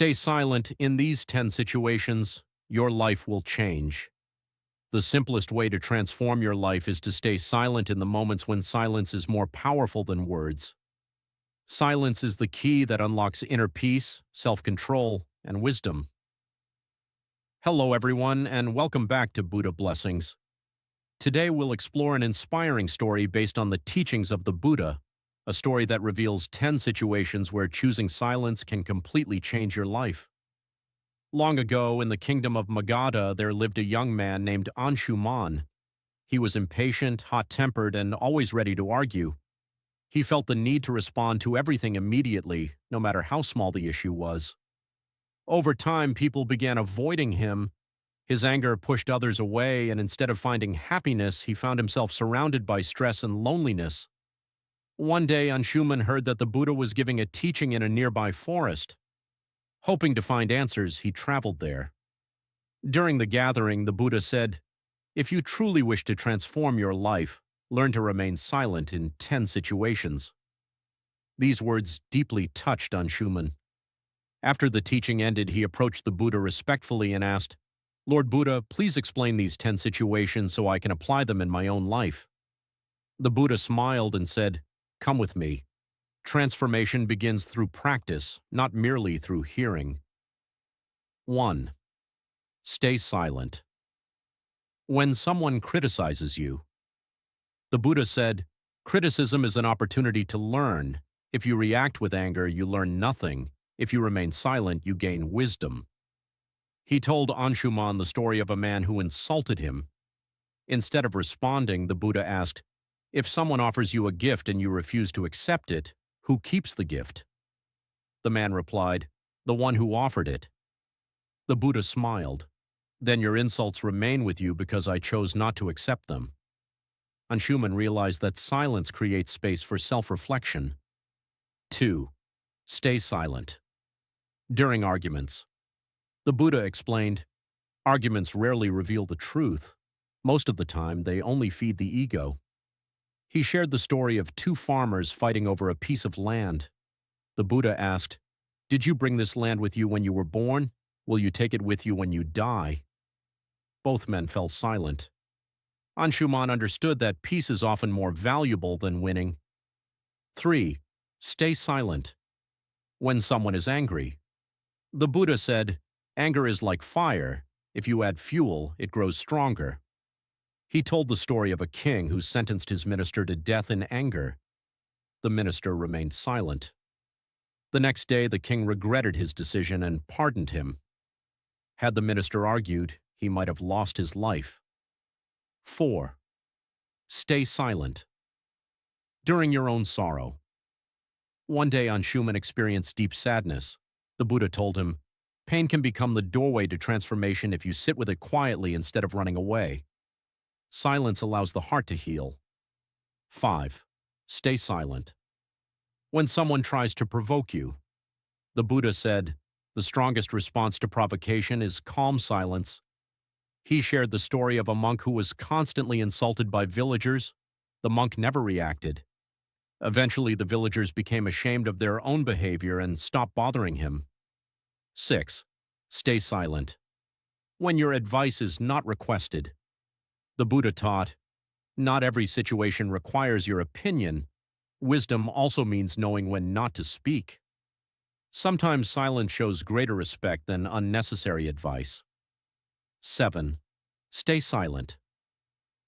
Stay silent in these 10 situations, your life will change. The simplest way to transform your life is to stay silent in the moments when silence is more powerful than words. Silence is the key that unlocks inner peace, self-control, and wisdom. Hello everyone, and welcome back to Buddha Blessings. Today we'll explore an inspiring story based on the teachings of the Buddha, a story that reveals 10 situations where choosing silence can completely change your life. Long ago, in the kingdom of Magadha, there lived a young man named Anshuman. He was impatient, hot-tempered, and always ready to argue. He felt the need to respond to everything immediately, no matter how small the issue was. Over time, people began avoiding him. His anger pushed others away, and instead of finding happiness, he found himself surrounded by stress and loneliness. One day, Anshuman heard that the Buddha was giving a teaching in a nearby forest. Hoping to find answers, he traveled there. During the gathering, the Buddha said, "If you truly wish to transform your life, learn to remain silent in 10 situations." These words deeply touched Anshuman. After the teaching ended, he approached the Buddha respectfully and asked, "Lord Buddha, please explain these 10 situations so I can apply them in my own life." The Buddha smiled and said, "Come with me. Transformation begins through practice, not merely through hearing." 1. Stay silent. When someone criticizes you. The Buddha said, "Criticism is an opportunity to learn. If you react with anger, you learn nothing. If you remain silent, you gain wisdom." He told Anshuman the story of a man who insulted him. Instead of responding, the Buddha asked, "If someone offers you a gift and you refuse to accept it, who keeps the gift?" The man replied, "The one who offered it." The Buddha smiled. "Then your insults remain with you because I chose not to accept them." Anshuman realized that silence creates space for self-reflection. 2. Stay silent. During arguments. The Buddha explained, "Arguments rarely reveal the truth. Most of the time, they only feed the ego." He shared the story of two farmers fighting over a piece of land. The Buddha asked, "Did you bring this land with you when you were born? Will you take it with you when you die?" Both men fell silent. Anshuman understood that peace is often more valuable than winning. 3. Stay silent. When someone is angry. The Buddha said, "Anger is like fire. If you add fuel, it grows stronger." He told the story of a king who sentenced his minister to death in anger. The minister remained silent. The next day, the king regretted his decision and pardoned him. Had the minister argued, he might have lost his life. 4. Stay silent. During your own sorrow. One day, Anshuman experienced deep sadness. The Buddha told him, "Pain can become the doorway to transformation if you sit with it quietly instead of running away." Silence allows the heart to heal. 5. Stay silent. When someone tries to provoke you. The Buddha said, "The strongest response to provocation is calm silence." He shared the story of a monk who was constantly insulted by villagers. The monk never reacted. Eventually, the villagers became ashamed of their own behavior and stopped bothering him. 6. Stay silent. When your advice is not requested. The Buddha taught, "Not every situation requires your opinion. Wisdom also means knowing when not to speak." Sometimes silence shows greater respect than unnecessary advice. 7. Stay silent.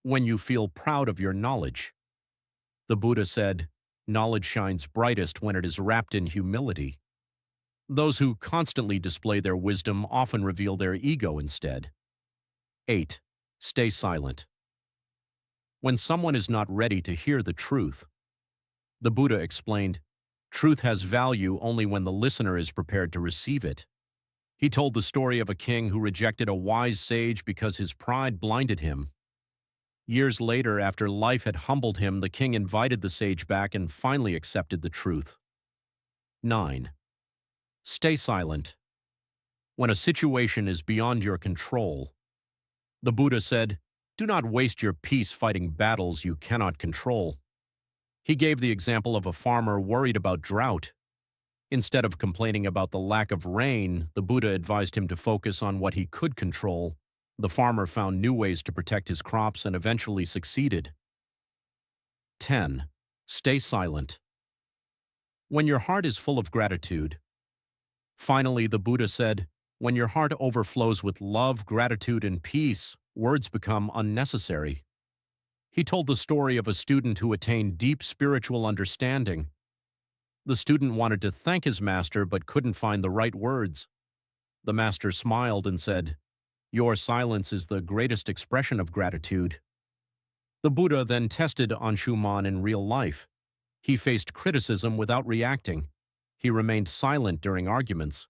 When you feel proud of your knowledge. The Buddha said, "Knowledge shines brightest when it is wrapped in humility." Those who constantly display their wisdom often reveal their ego instead. 8. Stay silent. When someone is not ready to hear the truth. The Buddha explained, "Truth has value only when the listener is prepared to receive it." He told the story of a king who rejected a wise sage because his pride blinded him. Years later, after life had humbled him, the king invited the sage back and finally accepted the truth. 9. Stay silent. When a situation is beyond your control. The Buddha said, "Do not waste your peace fighting battles you cannot control." He gave the example of a farmer worried about drought. Instead of complaining about the lack of rain, the Buddha advised him to focus on what he could control. The farmer found new ways to protect his crops and eventually succeeded. 10. Stay silent. When your heart is full of gratitude. Finally, the Buddha said, when your heart overflows with love, gratitude, and peace, words become unnecessary. He told the story of a student who attained deep spiritual understanding. The student wanted to thank his master but couldn't find the right words. The master smiled and said, "Your silence is the greatest expression of gratitude." The Buddha then tested Anshuman in real life. He faced criticism without reacting. He remained silent during arguments.